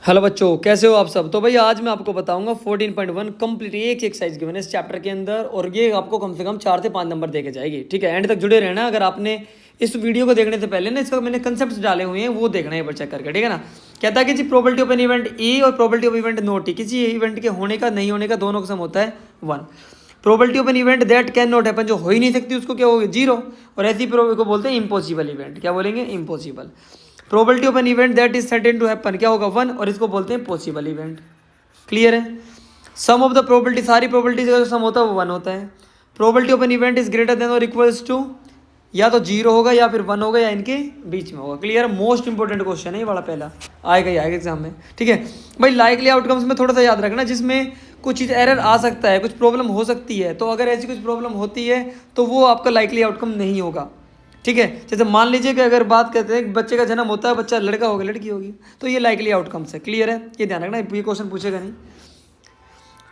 Hello बच्चों, कैसे हो आप सब। तो भाई आज मैं आपको बताऊंगा 14.1 कंप्लीट एक एक्सरसाइज गिवन है इस चैप्टर के अंदर, और ये आपको कम से कम 4 से 5 नंबर देके जाएगी। ठीक है, एंड तक जुड़े रहना। अगर आपने इस वीडियो को देखने से पहले ना इसका मैंने कंसेप्ट डाले हुए हैं वो देखना है एक बार चेक करके, ठीक है ना। कहता है कि जी probability of an event A और probability of event not A, किसी इवेंट के होने का नहीं होने का दोनों का सम होता है 1। Probability of an event that can not happen, जो हो ही नहीं सकती उसको क्या होगी 0। और ऐसी को बोलते हैं इम्पॉसिबल इवेंट। क्या बोलेंगे? Impossible. Probability of an event that is certain to happen क्या होगा 1, और इसको बोलते हैं पॉसिबल इवेंट। क्लियर है। सम ऑफ द प्रोबेबिलिटी, सारी प्रोबेबिलिटी का जो सम होता है वो 1 होता है। Probability of an event is greater than और इक्वल्स टू, या तो 0 होगा या फिर 1 होगा या इनके बीच में होगा। क्लियर। मोस्ट इंपॉर्टेंट क्वेश्चन है ये वाला, पहला आएगा ही आएगा एग्जाम में। ठीक है भाई, लाइकली आउटकम्स में थोड़ा सा याद रखना, जिसमें कुछ चीज़ एरर आ सकता है, कुछ प्रॉब्लम हो सकती है। तो अगर ऐसी कुछ प्रॉब्लम होती है तो वो आपका लाइकली आउटकम नहीं होगा। ठीक है, जैसे मान लीजिए कि अगर बात करते हैं बच्चे का जन्म होता है, बच्चा लड़का होगा लड़की होगी, तो ये लाइकली आउटकम्स है। क्लियर है, ये ध्यान रखना, ये क्वेश्चन पूछेगा नहीं।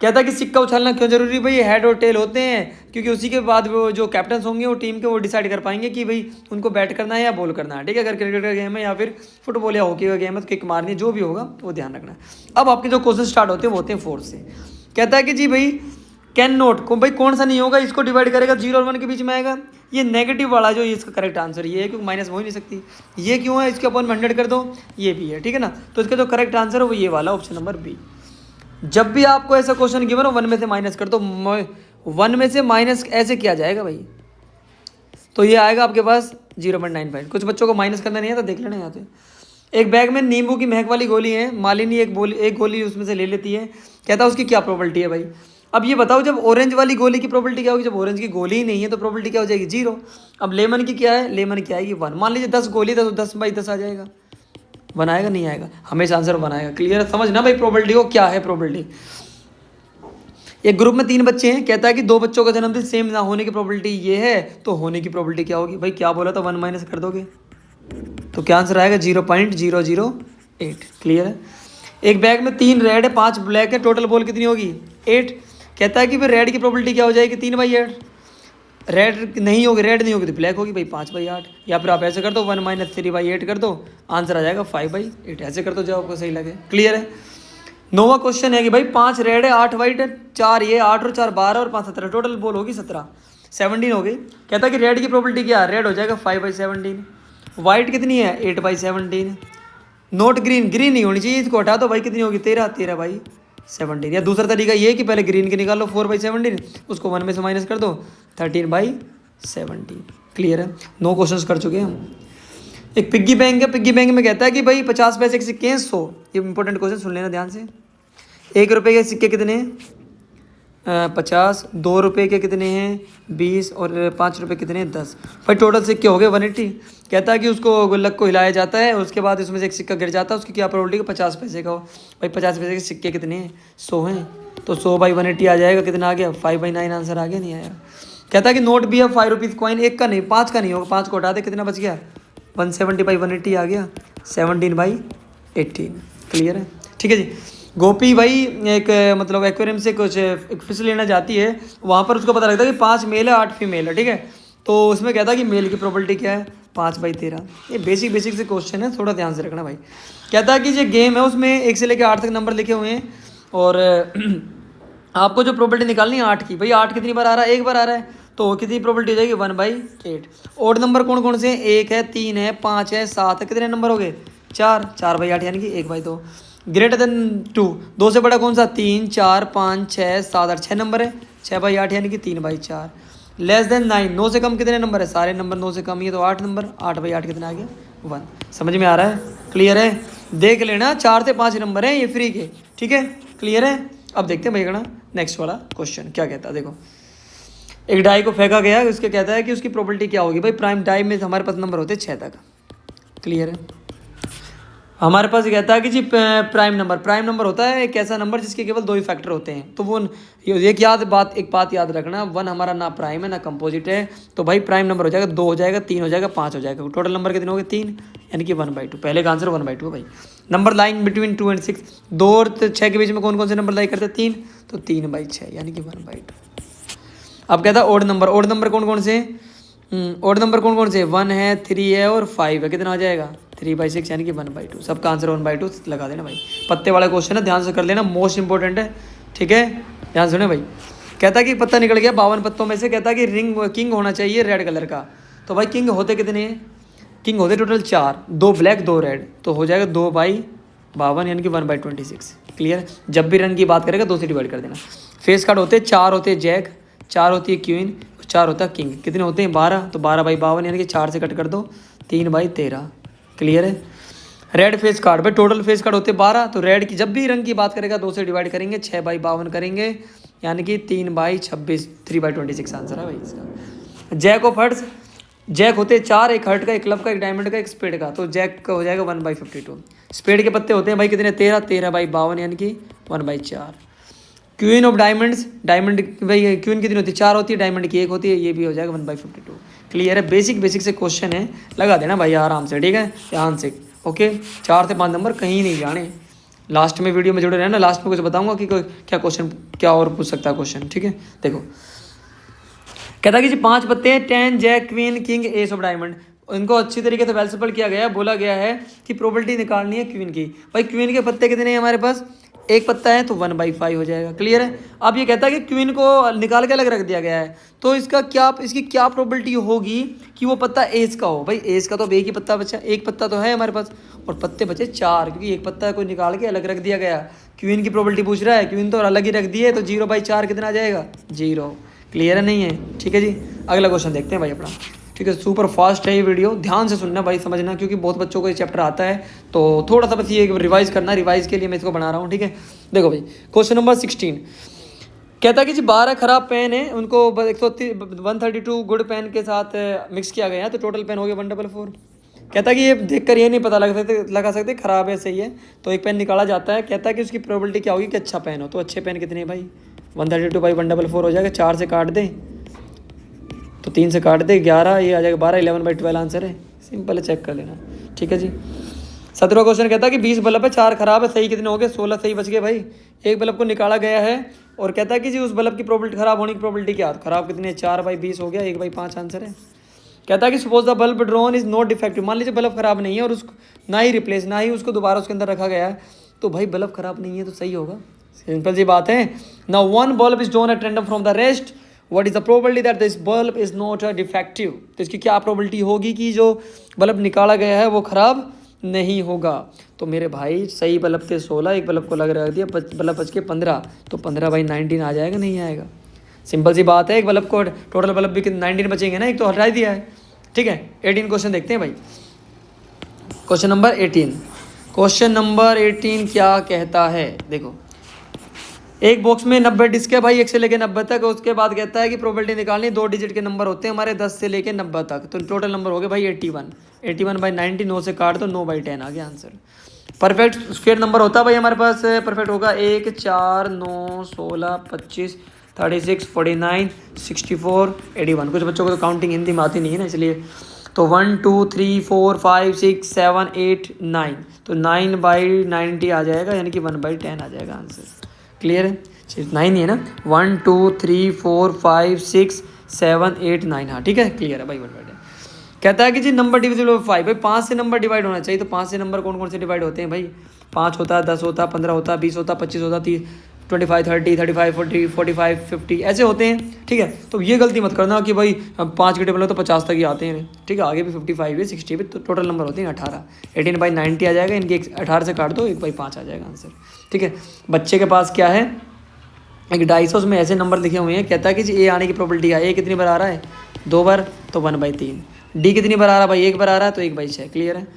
कहता है कि सिक्का उछालना क्यों जरूरी भाई? हेड और टेल होते हैं, क्योंकि उसी के बाद वो जो कैप्टन होंगे वो टीम के वो डिसाइड कर पाएंगे कि भाई उनको बैट करना है या बॉल करना है। ठीक है, अगर क्रिकेट का गेम है या फिर फुटबॉल या हॉकी का गेम है तो किक मारनी, जो भी होगा वो ध्यान रखना है। अब आपके जो क्वेश्चन स्टार्ट होते हैं वो होते हैं 4 से। कहता है कि जी भाई कैन नोट को भाई कौन सा नहीं होगा, इसको डिवाइड करेगा 0 और 1 के बीच में आएगा। ये नेगेटिव वाला जो इसका करेक्ट आंसर ये है, क्योंकि माइनस हो ही नहीं सकती। ये क्यों है? इसके अपन 100 कर दो, ये भी है। ठीक है ना, तो इसका जो करेक्ट आंसर है वो ये वाला ऑप्शन नंबर बी। जब भी आपको ऐसा क्वेश्चन गिवन हो 1 में से माइनस कर दो, 1 में से माइनस ऐसे किया जाएगा भाई, तो ये आएगा आपके पास 0.95। कुछ बच्चों को माइनस करना नहीं है तो देख लेना यहाँ पे। एक बैग में नींबू की महक वाली गोली है, मालिनी एक गोली उसमें से ले लेती है। कहता है उसकी क्या प्रोबेबिलिटी है भाई? अब ये बताओ, जब ऑरेंज वाली गोली की प्रोबेबिलिटी क्या होगी? जब ऑरेंज की गोली ही नहीं है तो प्रोबेबिलिटी क्या हो जाएगी? 0। अब लेमन की क्या है? लेमन की आएगी 1। मान लीजिए 10 गोली तो 10/10 आ जाएगा, बनाएगा नहीं आएगा, हमेशा आंसर बनाएगा। क्लियर है, समझना भाई प्रोबेबिलिटी को क्या है। प्रोबेबिलिटी, एक ग्रुप में 3 बच्चे हैं, कहता है कि 2 बच्चों का जन्मदिन सेम ना होने की प्रोबेबिलिटी ये है, तो होने की प्रोबेबिलिटी क्या होगी भाई? क्या बोला था? 1 माइनस कर दोगे तो क्या आंसर आएगा? 0.008। क्लियर है। एक बैग में 3 रेड है 5 ब्लैक है, टोटल बॉल कितनी होगी? 8। कहता है कि भाई रेड की प्रोबेबिलिटी क्या हो जाएगी? 3/8। रेड नहीं होगी, रेड नहीं होगी तो ब्लैक होगी भाई 5/8। या फिर आप ऐसे कर दो 1 - 3/8 कर दो, आंसर आ जाएगा 5/8। ऐसे कर दो जो आपको सही लगे। क्लियर है। 9वां क्वेश्चन है कि भाई 5 रेड है 8 वाइट है, 4 ये 8 और 4 12 और 5 17, टोटल बॉल होगी 17 हो गई। कहता है कि रेड की प्रोबेबिलिटी क्या है? रेड हो जाएगा 5/17। वाइट कितनी है? 8/17। नोट ग्रीन, ग्रीन नहीं होनी चाहिए, इसको हटा दो भाई, कितनी होगी? 13/17। या दूसरा तरीका ये कि पहले ग्रीन की निकालो 4/17, उसको 1 में से माइनस कर दो 13/17। क्लियर है। 9 क्वेश्चन कर चुके हैं हम। एक पिग्गी बैंक है, पिग्गी बैंक में कहता है कि भाई 50 पैसे के सिक्के हैं 100। ये इंपॉर्टेंट क्वेश्चन सुन लेना ध्यान से। 1 रुपये के सिक्के कितने हैं? 50। 2 रुपये के कितने हैं? 20। और 5 रुपये कितने हैं? 10। भाई टोटल सिक्के हो गए 180। कहता है कि उसको गुल्लक को हिलाया जाता है, उसके बाद उसमें से एक सिक्का गिर जाता है, उसकी क्या प्रोबेबिलिटी? 50 पैसे का हो। भाई 50 पैसे के सिक्के कितने हैं? 100 हैं, तो 100/180 आ जाएगा। कितना आ गया? 5/9 आंसर आ गया, नहीं आया। कहता है कि नोट भी है 5 रुपीज़ कॉइन, एक का नहीं 5 का नहीं होगा, 5 को हटा दे, कितना बच गया? 170/180 आ गया, 17/18। क्लियर है। ठीक है जी। गोपी भाई एक मतलब एक्वेरियम से कुछ एक फिश लेना चाहती है, वहाँ पर उसको पता लगता है कि 5 मेल है 8 फीमेल है। ठीक है, तो उसमें कहता है कि मेल की प्रोबेबिलिटी क्या है? 5/13। ये बेसिक से क्वेश्चन है, थोड़ा ध्यान से रखना भाई। कहता है कि जो गेम है उसमें 1 से लेकर 8 तक नंबर लिखे हुए हैं, और आपको जो प्रोबेबिलिटी निकालनी है 8 की। भाई 8 कितनी बार आ रहा है? 1 बार आ रहा है, तो कितनी प्रोबेबिलिटी हो जाएगी? 1/8। ओड नंबर कौन कौन से हैं? 1 है, 3 है, 5 है, 7 है। कितने नंबर हो गए? 4। 4/8 यानी कि 1/2। ग्रेटर देन 2, 2 से बड़ा कौन सा? 3, 4, 5, 6, 7, 8, 6 नंबर है, 6/8 यानी कि 3/4। लेस देन 9, 9 से कम कितने नंबर है? सारे नंबर 9 से कम ही है, तो 8 नंबर। 8/8 कितना आ गया? 1। समझ में आ रहा है? क्लियर है। देख लेना 4 से 5 नंबर है ये फ्री के। ठीक है, क्लियर है। अब देखते हैं भैया नेक्स्ट वाला क्वेश्चन क्या कहता है। देखो, एक डाई को फेंका गया, उसके कहता है कि उसकी प्रोबेबिलिटी क्या होगी? भाई प्राइम डाई में हमारे पास नंबर होते हैं 6 तक। क्लियर है। हमारे पास कहता है कि जी प्राइम नंबर होता है एक ऐसा नंबर जिसके केवल 2 ही फैक्टर होते हैं। तो वो एक बात याद रखना, 1 हमारा ना प्राइम है ना कंपोजिट है, तो भाई प्राइम नंबर हो जाएगा 2 हो जाएगा, 3 हो जाएगा, 5 हो जाएगा। टोटल नंबर कितने हो गए? 3, यानी कि 1/2। पहले का आंसर 1/2 है भाई। नंबर लाइन बिटवीन 2 and 6, 2 और 6 के बीच में कौन कौन से नंबर लाई करते हैं? 3, तो 3/6 यानी कि 1/2। अब कहता है ओड नंबर कौन कौन से? ओड नंबर कौन कौन से? 1 है, 3 है और 5 है। कितना आ जाएगा? 3/6 यानी कि 1/2। सबका आंसर 1/2 लगा देना भाई। पत्ते वाला क्वेश्चन है, ध्यान से कर लेना, मोस्ट इंपॉर्टेंट है, ठीक है। ध्यान सुने भाई। कहता है कि पत्ता निकल गया 52 पत्तों में से, कहता है कि किंग होना चाहिए रेड कलर का। तो भाई किंग होते कितने हैं? किंग होते टोटल 4, 2 ब्लैक 2 रेड, तो हो जाएगा 2/52 यानी कि 1/26। क्लियर। जब भी रंग की बात करेगा 2 से डिवाइड कर देना। फेस कार्ड होते 4 होते जैक, 4 होती है क्वीन, 4 होता है किंग। कितने होते हैं? 12, तो 12/52 यानी कि 4 से कट कर दो, 3/13। क्लियर है। रेड फेस कार्ड भाई टोटल फेस कार्ड होते 12, तो रेड की जब भी रंग की बात करेगा 2 से डिवाइड करेंगे, 6/52 करेंगे यानी कि 3/26, 3/26 आंसर है भाई इसका। जैक ऑफ हर्ट्स, जैक होते 4, एक हर्ट का, एक क्लब का, एक डायमंड का, एक स्पेड का, तो जैक का हो जाएगा 1/52। स्पेड के पत्ते होते हैं भाई कितने? 13, 13/52 यानी कि 1/4। क्वीन ऑफ डायमंड्स, डायमंड भाई क्वीन कितनी होती है? 4 होती है, डायमंड की 1 होती है, ये भी हो जाएगा 1/52। क्लियर है। बेसिक से क्वेश्चन है, लगा देना भाई आराम से, ठीक है, ध्यान से। ओके, 4 से 5 नंबर कहीं नहीं जाने। लास्ट में वीडियो में जुड़े रहना, लास्ट में कुछ बताऊंगा कि क्या क्वेश्चन, क्या और पूछ सकता है क्वेश्चन, ठीक है। देखो कहता है कि जी 5 पत्ते हैं, 10 jack queen king ace of diamond, इनको अच्छी तरीके से वेल सफल किया गया है। बोला गया है कि प्रोबेबिलिटी निकालनी है क्वीन की। भाई क्वीन के पत्ते कितने हैं हमारे पास? 1 पत्ता है, तो 1/5 हो जाएगा। क्लियर है। अब ये कहता है कि क्वीन को निकाल के अलग रख दिया गया है, तो इसकी क्या प्रोबेबिलिटी होगी कि वो पत्ता एस का हो? भाई एस का तो अब एक ही पत्ता बचा, 1 पत्ता तो है हमारे पास, और पत्ते बचे 4, क्योंकि 1 पत्ता को निकाल के अलग रख दिया गया। क्वीन की प्रोबेबिलिटी पूछ रहा है, क्वीन तो अलग ही रख दी है, तो 0/4 कितना आ जाएगा? 0। क्लियर है नहीं है? ठीक है जी। अगला क्वेश्चन देखते हैं भाई अपना, ठीक है। सुपर फास्ट है ये वीडियो, ध्यान से सुनना भाई, समझना, क्योंकि बहुत बच्चों को ये चैप्टर आता है, तो थोड़ा सा बस ये रिवाइज करना, रिवाइज के लिए मैं इसको बना रहा हूँ, ठीक है। देखो भाई क्वेश्चन नंबर 16 कहता है कि जी 12 खराब पेन है, उनको 132 गुड पेन के साथ मिक्स किया गया है, तो टोटल पेन हो गया 144। कहता है कि ये देखकर ये नहीं पता लगा सकते खराब है सही है, तो एक पेन निकाला जाता है। कहता है कि उसकी प्रोबेबिलिटी क्या होगी कि अच्छा पेन हो, तो अच्छे पेन कितने हैं भाई? 132/144 हो जाएगा, 4 से काट दे तो 3 से काट दे 11, ये आ जाएगा 12, 11/12 आंसर है। सिंपल है, चेक कर लेना, ठीक है जी। 17वां क्वेश्चन कहता है कि 20 बल्ब है, 4 खराब है, सही कितने हो गए? 16 सही बच गए भाई। एक बल्ब को निकाला गया है और कहता है कि जी उस बल्ब की प्रोबेबिलिटी खराब होने की प्रोबेबिलिटी क्या? खराब कितने है? 4/20 हो गया, 1/5 आंसर है। कहता है कि suppose the bulb drawn is not defective, मान लीजिए बल्ब खराब नहीं है और उसको ना ही रिप्लेस, ना ही उसको दोबारा उसके अंदर रखा गया है, तो भाई बल्ब खराब नहीं है तो सही होगा। सिंपल सी बात है। Now one bulb is drawn at random from the rest, what is the probability that this bulb is not a defective, तो इसकी क्या प्रोबेबिलिटी होगी कि जो बल्ब निकाला गया है वो खराब नहीं होगा। तो मेरे भाई सही बल्ब थे 16, एक बल्ब को लग रख दिया, बल्ब बच के 15, तो 15/19 आ जाएगा, नहीं आएगा? सिंपल सी बात है। एक बल्ब को टोटल बल्ब भी 19 बचेंगे ना, एक तो हटा दिया है, ठीक है। 18 क्वेश्चन देखते हैं भाई। क्वेश्चन नंबर 18, क्वेश्चन नंबर 18 क्या कहता है? देखो एक बॉक्स में 90 डिस्क है भाई, 1 से लेकर 90 तक। उसके बाद कहता है कि प्रोबेबिलिटी निकालनी, 2 डिजिट के नंबर होते हैं हमारे 10 से लेकर 90 तक, तो टोटल नंबर हो गए भाई 81। 81/90, 9 से काट दो, 9/10 आ गया आंसर। परफेक्ट स्क्वायर नंबर होता है भाई हमारे पास, परफेक्ट होगा 1, 4, 9, 16, 25, 36, 49, 64, 81। कुछ बच्चों को तो काउंटिंग हिंदी में आती नहीं है ना, इसलिए तो 1, 2, 3, 4, 5, 6, 7, 8, 9, तो 9/90 आ जाएगा, यानी कि 1/10 आ जाएगा आंसर। क्लियर है? सिर्फ 9 ही है ना, 1, 2, 3, 4, 5, 6, 7, 8, 9, हाँ ठीक है, क्लियर है भाई। 1/10 कहता है कि जी नंबर डिविजिबल बाय 5, भाई 5 से नंबर डिवाइड होना चाहिए, तो 5 से नंबर कौन कौन से डिवाइड होते हैं भाई? 5 होता है, 10 होता है, 15 होता है, 20 होता है, 25 होता है, 30, 25, 30, 35, 40, 45, 50 ऐसे होते हैं, ठीक है। तो ये गलती मत करना कि भाई 5 के टेबल हो तो 50 तक ही आते हैं, ठीक है। आगे भी 55 है, 60 भी, तो टोटल नंबर होते हैं 18। 18/90 आ जाएगा, इनके 18 से काट दो, 1/5 आ जाएगा आंसर, ठीक है। बच्चे के पास क्या है? एक डाइस, उसमें ऐसे नंबर लिखे हुए हैं। कहता है कि जी ए आने की प्रोबेबिलिटी है, ए कितनी बार आ रहा है? 2 बार, तो 1/3। डी कितनी बार आ रहा है भाई? 1 बार आ रहा है, तो 1/6। क्लियर है?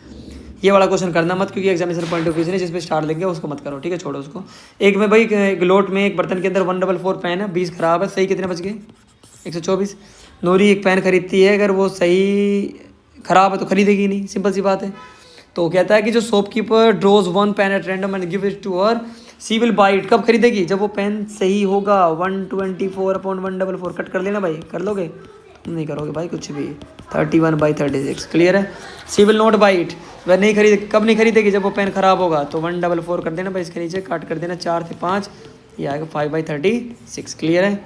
ये वाला क्वेश्चन करना मत, क्योंकि एग्जामिनेशन पॉइंट ऑफ व्यू से जिस पे स्टार लेंगे उसको मत करो, ठीक है, छोड़ो उसको। एक में भाई एक लोट में एक बर्तन के अंदर 144 पेन है, 20 खराब है, सही कितने बच गए? 124। नूरी एक पेन खरीदती है, अगर वो सही खराब है तो खरीदेगी नहीं, सिंपल सी बात है। तो कहता है कि जो shopkeeper draws 1 pen at random and give it to her, she will buy it, कब खरीदेगी? जब वो पेन सही होगा। 124/144 कट कर लेना भाई, कर लोगे? नहीं करोगे भाई कुछ भी। 31/36। क्लियर है? सी विल नॉट बाई इट, वह नहीं खरीद, कब नहीं खरीदेगी? जब वो पेन खराब होगा। तो 144 कर देना भाई, इसके नीचे काट कर देना, 4 से 5, ये आएगा 5/36। क्लियर है?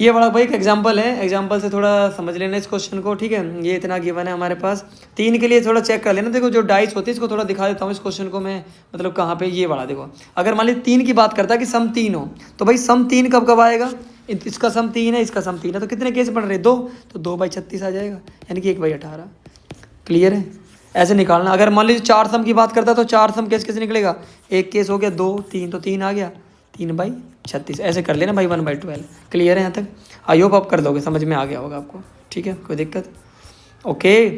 ये बड़ा भाई एक एग्जांपल है, एग्जांपल से थोड़ा समझ लेना इस क्वेश्चन को, ठीक है। ये इतना गिवन है हमारे पास। 3 के लिए थोड़ा चेक कर लेना। देखो जो डाइस होती है इसको थोड़ा दिखा देता हूँ इस क्वेश्चन को मैं, मतलब कहाँ पे ये वाला देखो। अगर मान लीजिए 3 की बात करता है कि सम 3 हो, तो भाई सम 3 कब कब आएगा? इसका सम 3 है, इसका सम 3 है, तो कितने केस बन रहे? 2, तो 2/36 आ जाएगा, यानी कि 1/18। क्लियर है? ऐसे निकालना। अगर मान लीजिए 4 सम की बात करता है तो 4 सम केस कैसे निकलेगा? एक केस हो गया 2 3, तो 3 आ गया, 3/36। ऐसे कर लेना भाई 1/12। क्लियर है यहाँ तक? आई होप आप कर दोगे, समझ में आ गया होगा आपको, ठीक है, कोई दिक्कत? ओके।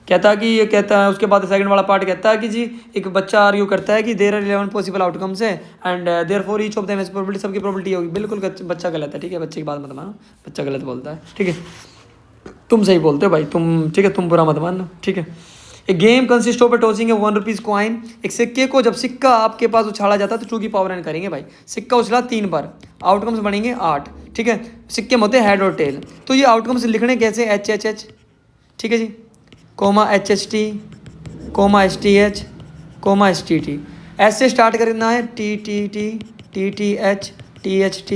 कहता है कि ये कहता है उसके बाद सेकंड वाला पार्ट कहता है कि जी एक बच्चा आर्ग्यू करता है कि देयर आर 11 पॉसिबल आउटकम्स है and therefore each of them has probability, सबकी प्रोबेबिलिटी होगी। बिल्कुल बच्चा गलत है, ठीक है, बच्चे की बात मत मानो, बच्चा गलत बोलता है, ठीक है। तुम सही बोलते हो भाई, तुम ठीक है, तुम बुरा मत मानना, ठीक है। A game consist of tossing a 1 rupees coin. एक सिक्के को जब सिक्का आपके पास उछाला जाता है तो 2 की पावर n करेंगे भाई। सिक्का उछला 3 बार, आउटकम्स बनेंगे 8, ठीक है। सिक्के में होते हैं हेड और टेल, तो ये आउटकम्स लिखने कैसे? HHH, ठीक है जी, comma HHT, comma STH, comma STT, ऐसे स्टार्ट करना है TTT, TTH, THT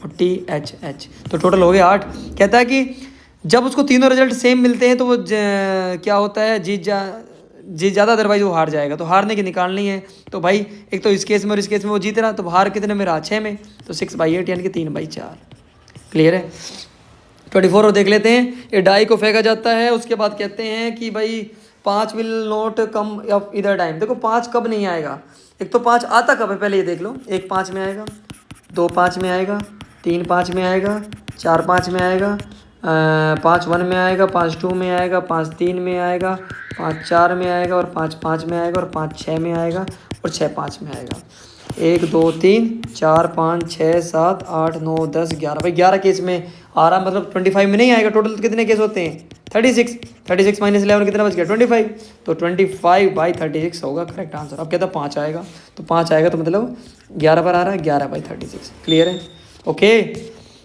और THH, तो टोटल हो गए 8। कहता है कि जब उसको तीनों रिजल्ट सेम मिलते हैं तो वो क्या होता है, जीत ज़्यादा, अदरवाइज वो हार जाएगा। तो हारने की निकालनी है, तो भाई एक तो इस केस में और इस केस में वो जीत रहा, तो हार कितने में रहा? 6 में, तो 6/8 यानी कि 3/4। क्लियर है? 24 और देख लेते हैं। ये डाई को फेंका जाता है, उसके बाद कहते हैं कि भाई 5 विल नॉट कम ऑफ इधर टाइम। देखो 5 कब नहीं आएगा? एक तो 5 आता कब है पहले ये देख लो। 1 5 में आएगा, 2 5 में आएगा, 3 5 में आएगा, 4 5 में आएगा, 5 1 में आएगा, 5 2 में आएगा, 5 3 में आएगा, 5 4 में आएगा और 5 5 में आएगा और 5 6 में आएगा और 6 5 में आएगा। 1 2 3 4 5 6 7 8 9 10 11, भाई 11 केस में आ रहा, मतलब 25 में नहीं आएगा। टोटल कितने केस होते हैं? 36। 36 माइनस 11 कितना बच गया? 25, तो 25/36 होगा करेक्ट आंसर। अब कहता 5 आएगा, तो 5 आएगा तो मतलब 11 पर आ रहा है, 11/36। क्लियर है? ओके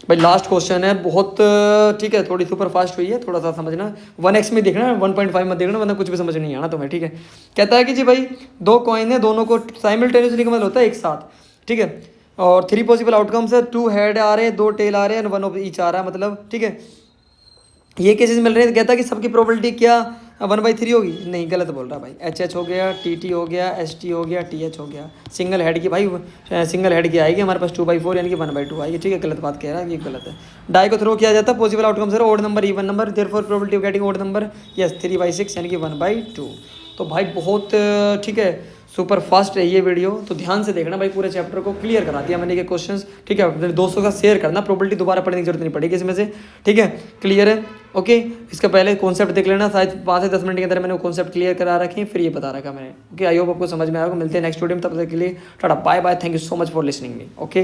भाई लास्ट क्वेश्चन है, बहुत ठीक है, थोड़ी सुपर फास्ट हुई है, थोड़ा सा समझना। 1x में देखना, 1.5 मत देखना, वरना कुछ भी समझ नहीं आना तुम्हें, ठीक है। कहता है कि जी भाई 2 कॉइन है, दोनों को साइमल्टेनियसली मतलब होता है एक साथ, ठीक है, और 3 पॉसिबल आउटकम्स है, 2 हेड आ रहे हैं, 2 टेल आ रहे हैं, 1 ऑफ ईच आ रहा है, मतलब ठीक है। ये केसेस मिल रहे हैं। कहता है कि सबकी प्रोबेबिलिटी क्या 1/3 होगी? नहीं, गलत बोल रहा भाई। HH हो गया, TT हो गया, ST हो गया, TH हो गया। सिंगल हेड की भाई, सिंगल हेड की आएगी हमारे पास 2/4 यानी कि 1/2 आएगी, ठीक है। गलत बात कह रहा है, ये गलत है। डाई को थ्रो किया जाता है, possible outcome sir odd number, even number, therefore probability of getting odd number, yes 3/6 यानी कि 1/2। तो भाई बहुत ठीक है, सुपर फास्ट है ये वीडियो, तो ध्यान से देखना भाई। पूरे चैप्टर को क्लियर करा दिया मैंने के क्वेश्चंस, ठीक है। अपने दोस्तों का शेयर करना, प्रोबेबिलिटी दोबारा पढ़ने की जरूरत नहीं पड़ेगी इसमें से, ठीक है। क्लियर है? ओके। इसका पहले कॉन्सेप्ट देख लेना, शायद 5 से 10 मिनट के अंदर मैंने वो कॉन्सेप्ट क्लियर करा रखे हैं, फिर ये बता रखा मैंने। ओके, आई होप आपको समझ में आएगा। मिलते हैं नेक्स्ट वीडियो में, तब तक के लिए ta-ta bye bye, thank you so much for listening me. Okay.